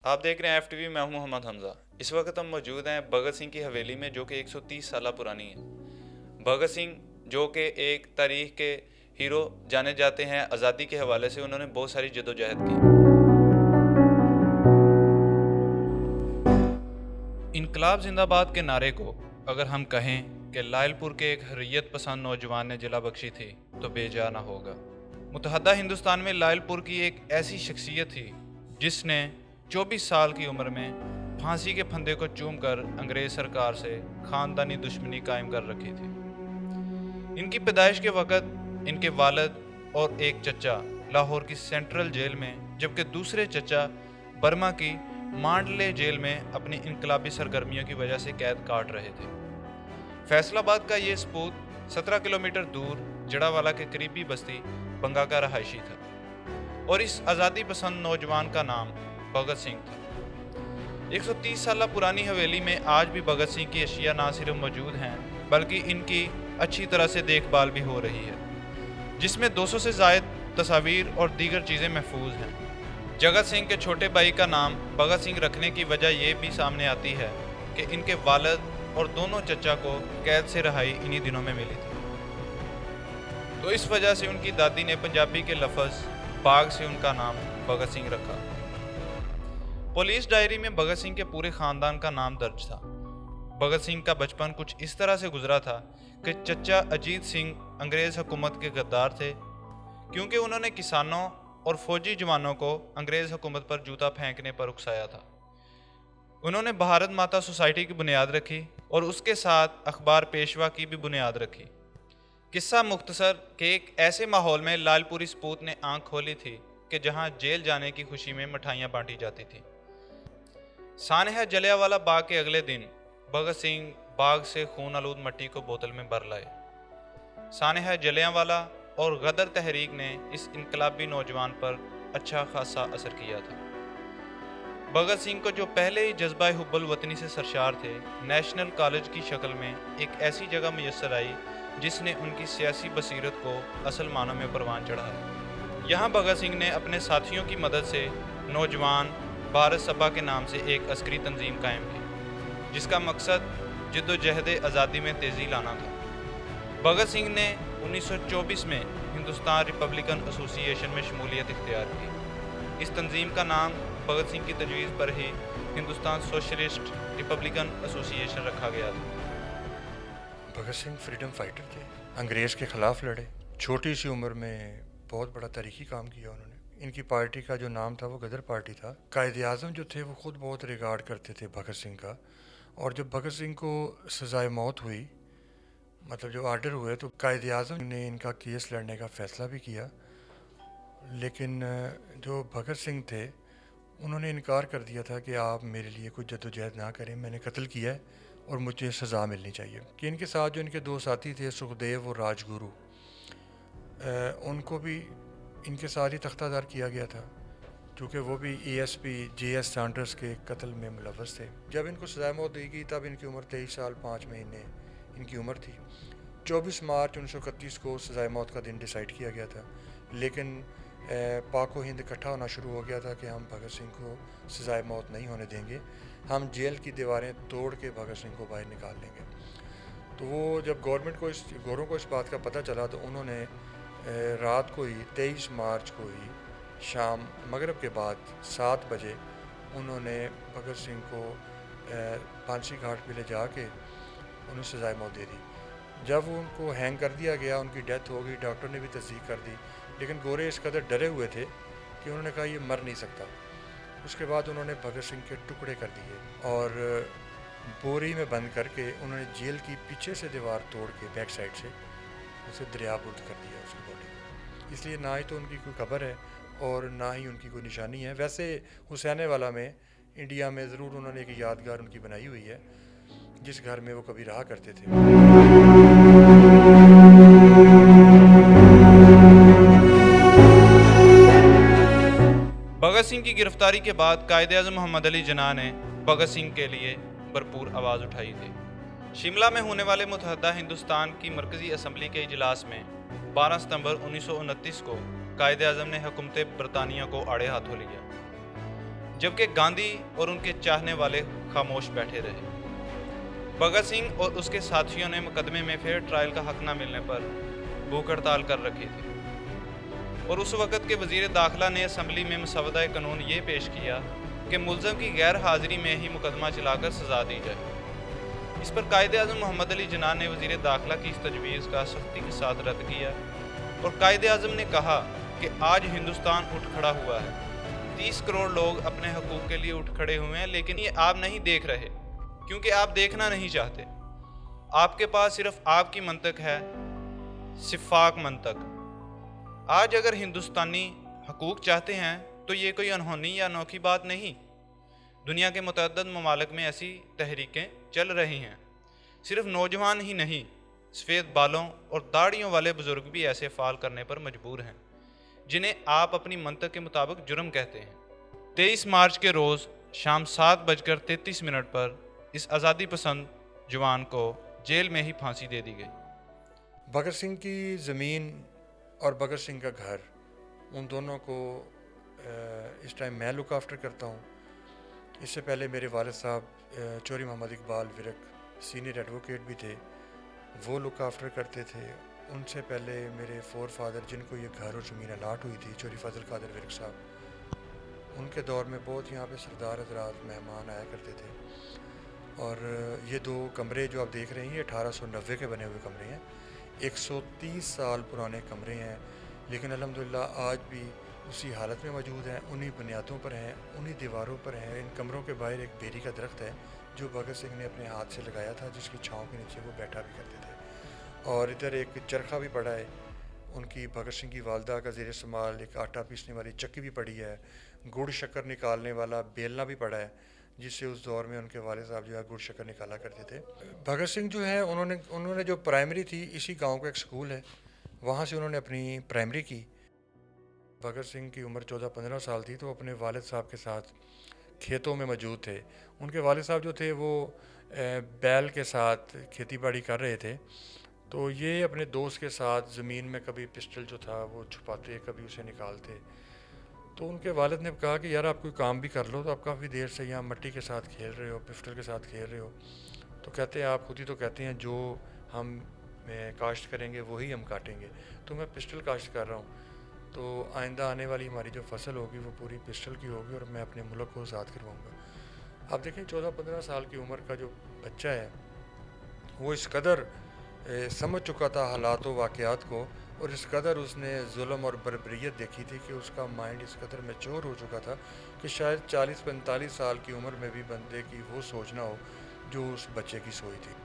आप देख रहे हैं FTV। मैं हूं मोहम्मद हमजा। इस वक्त हम मौजूद हैं भगत सिंह की हवेली में, जो कि 130 साल पुरानी है। भगत सिंह जो कि एक तारीख के हीरो जाने जाते हैं। आज़ादी के हवाले से उन्होंने बहुत सारी जदोजहद की। इनकलाब जिंदाबाद के नारे को अगर हम कहें कि लायलपुर के एक हर्रियत पसंद नौजवान ने जिला बख्शी थी तो बेजा ना होगा। मुतहदा हिंदुस्तान में लायलपुर की एक ऐसी शख्सियत थी जिसने 24 साल की उम्र में फांसी के फंदे को चूम कर अंग्रेज सरकार से खानदानी दुश्मनी कायम कर रखी थी। इनकी पैदाइश के वक़्त इनके वालिद और एक चचा लाहौर की सेंट्रल जेल में, जबकि दूसरे चचा बर्मा की मांडले जेल में अपनी इनकलाबी सरगर्मियों की वजह से कैद काट रहे थे। फैसलाबाद का ये सपूत 17 किलोमीटर दूर जड़ावाला के करीबी बस्ती बंगा का रहायशी था और इस आज़ादी पसंद नौजवान का नाम भगत सिंह था। 130 साल पुरानी हवेली में आज भी भगत सिंह की अशिया ना सिर्फ मौजूद हैं बल्कि इनकी अच्छी तरह से देखभाल भी हो रही है, जिसमें 200 से ज़ायद तस्वीर और दीगर चीज़ें महफूज हैं। जगत सिंह के छोटे भाई का नाम भगत सिंह रखने की वजह ये भी सामने आती है कि इनके वालिद और दोनों चचा को कैद से रहाई इन्हीं दिनों में मिली थी, तो इस वजह से उनकी दादी ने पंजाबी के लफ्ज़ बाग से उनका नाम भगत सिंह रखा। पुलिस डायरी में भगत सिंह के पूरे ख़ानदान का नाम दर्ज था। भगत सिंह का बचपन कुछ इस तरह से गुजरा था कि चचा अजीत सिंह अंग्रेज़ हुकूमत के गद्दार थे, क्योंकि उन्होंने किसानों और फौजी जवानों को अंग्रेज़ हुकूमत पर जूता फेंकने पर उकसाया था। उन्होंने भारत माता सोसाइटी की बुनियाद रखी और उसके साथ अखबार पेशवा की भी बुनियाद रखी। किस्सा मुख्तसर कि एक ऐसे माहौल में लालपुरी सपूत ने आंख खोली थी कि जहां जेल जाने की खुशी में मिठाइयाँ बांटी जाती थी। सानहा जलियांवाला बाग के अगले दिन भगत सिंह बाग से खून आलूद मट्टी को बोतल में भर लाए। सानहा जलियांवाला और गदर तहरीक ने इस इनकलाबी नौजवान पर अच्छा खासा असर किया था। भगत सिंह को जो पहले ही जज्बा हुब्बुल वतनी से सरशार थे, नेशनल कॉलेज की शक्ल में एक ऐसी जगह मुयस्सर आई जिसने उनकी सियासी बसीरत को असल मानों में परवान चढ़ाया। यहाँ भगत सिंह ने अपने साथियों की मदद से नौजवान भारत सभा के नाम से एक अस्करी तंजीम कायम की, जिसका मकसद जद्दोजहद आज़ादी में तेज़ी लाना था। भगत सिंह ने 1924 में हिंदुस्तान रिपब्लिकन एसोसिएशन में शमूलियत इख्तियार की। इस तंजीम का नाम भगत सिंह की तजवीज़ पर ही हिंदुस्तान सोशलिस्ट रिपब्लिकन एसोसिएशन रखा गया था। भगत सिंह फ्रीडम फाइटर थे, अंग्रेज़ के ख़िलाफ़ लड़े। छोटी सी उम्र में बहुत बड़ा तारीख़ी काम किया उन्होंने। इनकी पार्टी का जो नाम था वो गदर पार्टी था। कायद आज़म जो थे वो ख़ुद बहुत रिगार्ड करते थे भगत सिंह का, और जब भगत सिंह को सज़ाए मौत हुई, मतलब जो आर्डर हुए, तो कायद आज़म ने इनका केस लड़ने का फ़ैसला भी किया, लेकिन जो भगत सिंह थे उन्होंने इनकार कर दिया था कि आप मेरे लिए कोई जद्दोजहद ना करें, मैंने कत्ल किया है और मुझे सज़ा मिलनी चाहिए। कि इनके साथ जो इनके दो साथी थे सुखदेव और राजगुरु, उनको भी इनके साथ ही तख्तादार किया गया था, क्योंकि वो भी ASP JS सैंडर्स के कत्ल में मुलव्वस थे। जब इनको सज़ा मौत दी गई तब इनकी उम्र 23 साल 5 महीने इनकी उम्र थी। 24 मार्च 1931 को सज़ा मौत का दिन डिसाइड किया गया था, लेकिन पाक व हिंद इकट्ठा होना शुरू हो गया था कि हम भगत सिंह को सज़ाए मौत नहीं होने देंगे, हम जेल की दीवारें तोड़ के भगत सिंह को बाहर निकाल लेंगे। तो वो जब गवर्नमेंट को गोरों को इस बात का पता चला तो उन्होंने रात को ही 23 मार्च को ही शाम मगरिब के बाद 7 बजे उन्होंने भगत सिंह को फांसी घाट पे ले जाके उन्हें सज़ाए मौत दे दी। जब उनको हैंग कर दिया गया, उनकी डेथ हो गई, डॉक्टर ने भी तस्दीक कर दी, लेकिन गोरे इस कदर डरे हुए थे कि उन्होंने कहा ये मर नहीं सकता। उसके बाद उन्होंने भगत सिंह के टुकड़े कर दिए और बोरी में बंद करके उन्होंने जेल की पीछे से दीवार तोड़ के बैक साइड से उसे दरियाबुर्द कर दिया उसकी बॉडी को। इसलिए ना ही तो उनकी कोई कब्र है और ना ही उनकी कोई निशानी है। वैसे हुसैन वाला में इंडिया में ज़रूर उन्होंने एक यादगार उनकी बनाई हुई है, जिस घर में वो कभी रहा करते थे। भगत सिंह की गिरफ्तारी के बाद कायद आज़म मोहम्मद अली जिन्ना ने भगत सिंह के लिए भरपूर आवाज़ उठाई थी। शिमला में होने वाले मुतहदा हिंदुस्तान की मरकज़ी असम्बली के इजलास में 12 सितंबर 1929 को कायद आज़म ने हुकूमत बरतानिया को आड़े हाथों लिया। जबकि गांधी और उनके चाहने वाले खामोश बैठे रहे। भगत सिंह और उसके साथियों ने मुकदमे में फेयर ट्रायल का हक न मिलने पर भूख हड़ताल कर रखी थी और उस वक़्त के वज़ीर दाखिला ने असम्बली में मसवदा कानून ये पेश किया कि मुलज़म की गैर हाज़िरी में ही मुकदमा चलाकर सज़ा दी जाए। इस पर कायद-ए-आज़म मोहम्मद अली जिन्ना ने वज़ीर दाखिला की इस तजवीज़ का सख्ती के साथ रद्द किया और कायद-ए-आज़म ने कहा कि आज हिंदुस्तान उठ खड़ा हुआ है। 30 करोड़ लोग अपने हकूक़ के लिए उठ खड़े हुए हैं, लेकिन ये आप नहीं देख रहे क्योंकि आप देखना नहीं चाहते। आपके पास सिर्फ आपकी मंतक है, सिफाक मंतक। आज अगर हिंदुस्तानी हकूक़ चाहते हैं तो ये कोई अनहोनी या अनोखी बात नहीं। दुनिया के मुतअद्दिद ममालिक में ऐसी तहरीकें चल रही हैं। सिर्फ नौजवान ही नहीं, सफ़ेद बालों और दाढ़ियों वाले बुज़ुर्ग भी ऐसे फ़ाल करने पर मजबूर हैं जिन्हें आप अपनी मंतक के मुताबिक जुर्म कहते हैं। 23 मार्च के रोज़ शाम 7:33 पर इस आज़ादी पसंद जवान को जेल में ही फांसी दे दी गई। भगत सिंह की ज़मीन और भगत सिंह का घर, उन दोनों को इस टाइम मैं लुक आफ्टर करता हूँ। इससे पहले मेरे वालिद साहब चौधरी मोहम्मद इकबाल विरक सीनियर एडवोकेट भी थे, वो लुक आफ्टर करते थे। उनसे पहले मेरे फोर फादर जिनको ये घर और ज़मीन अलाट हुई थी, चौधरी फजल कादिर विरक साहब, उनके दौर में बहुत यहाँ पे सरदार हज़रात मेहमान आया करते थे। और ये 2 कमरे जो आप देख रहे हैं ये 1890 के बने हुए कमरे हैं। 130 साल पुराने कमरे हैं, लेकिन अल्हम्दुलिल्लाह आज भी उसी हालत में मौजूद हैं, उन्हीं बुनियादों पर हैं, उन्हीं दीवारों पर हैं। इन कमरों के बाहर एक बेरी का दरख्त है जो भगत सिंह ने अपने हाथ से लगाया था, जिसकी छाँव के नीचे वो बैठा भी करते थे। और इधर एक चरखा भी पड़ा है, उनकी भगत सिंह की वालदा का ज़ेर इस्तेमाल एक आटा पीसने वाली चक्की भी पड़ी है, गुड़ शक्कर निकालने वाला बेलना भी पड़ा है, जिससे उस दौर में उनके वालिद साहब जो है गुड़ शक्कर निकाला करते थे। भगत सिंह जो है उन्होंने जो प्राइमरी थी, इसी गांव का एक स्कूल है, वहाँ से उन्होंने अपनी प्राइमरी की। भगत सिंह की उम्र 14-15 साल थी तो अपने वालिद साहब के साथ खेतों में मौजूद थे। उनके वालिद साहब जो थे वो बैल के साथ खेती बाड़ी कर रहे थे, तो ये अपने दोस्त के साथ ज़मीन में कभी पिस्टल जो था वो छुपाते, कभी उसे निकालते। तो उनके वालिद ने कहा कि यार आप कोई काम भी कर लो, तो आप काफ़ी देर से यहाँ मिट्टी के साथ खेल रहे हो, पिस्टल के साथ खेल रहे हो। तो कहते हैं आप खुद ही तो कहते हैं जो हम काश्त करेंगे वही हम काटेंगे, तो मैं पिस्टल काश्त कर रहा हूँ, तो आइंदा आने वाली हमारी जो फसल होगी वो पूरी पिस्टल की होगी और मैं अपने मुल्क को आज़ाद करवाऊँगा। आप देखें 14-15 साल की उम्र का जो बच्चा है वो इस कदर समझ चुका था हालात व वाक़यात को, और इस कदर उसने जुल्म और बर्बरियत देखी थी कि उसका माइंड इस कदर मैच्योर हो चुका था कि शायद 40-45 साल की उम्र में भी बंदे की वो सोच ना हो जो उस बच्चे की सोच थी।